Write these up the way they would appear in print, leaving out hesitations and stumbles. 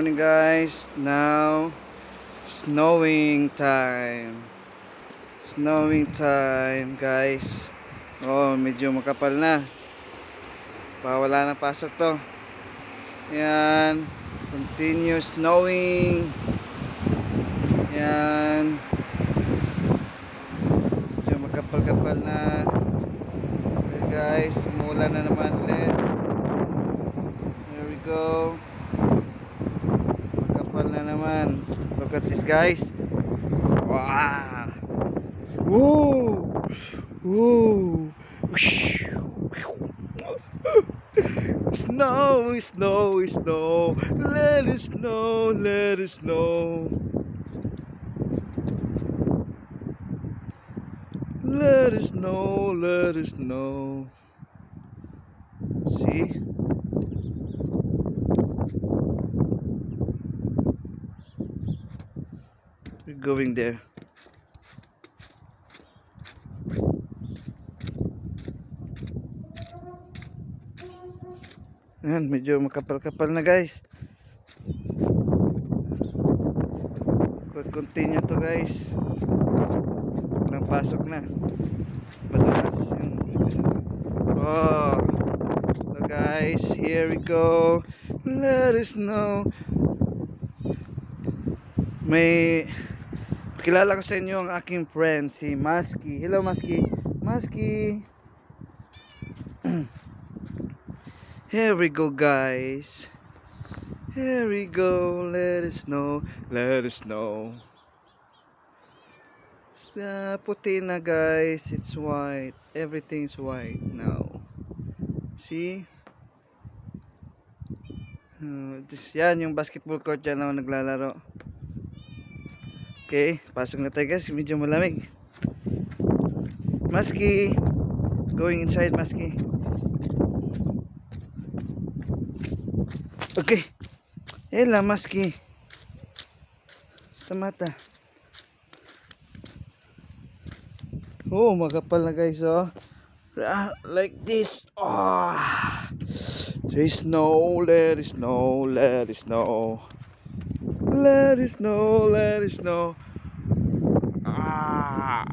morning guys. Now snowing time. Snowing time guys. Oh, medyo makapal na. Wala na pasok to. Yan. Continue snowing. Yan. Medyo makapal-kapal na. Okay guys, umulan na naman ulit. There we go. Makapal na naman. Look at this guys. Wow. Woo. Woo. Snow, snow, snow. Let it snow, let it snow. Let it snow, let it snow. See? We're going there. Ayan, medyo makapal-kapal na guys. Continue to guys. Walang pasok na. Madalas yung... Oh. So guys, here we go. Let us know. May... Kilala ko sa inyo ang aking friend, si Musky. Hello Musky. Musky. Here we go guys. Here we go. Let it snow. Let it snow. Puti na guys. It's white. Everything's white now. See? Yan yung basketball court dyan ako naglalaro. Okay. Pasok na tayo guys. Medyo malamig. Musky. Going inside Musky. Okay. Ela Musky. Sa mata. Oh, makapal na guys, oh. Like this. Oh. There is snow, let it snow, let it snow. Let it snow, let it snow. Ah.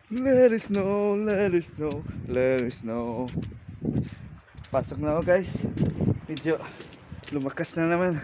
Let it snow, let it snow, let it snow. Pasok na ako guys. Medyo lumakas na naman.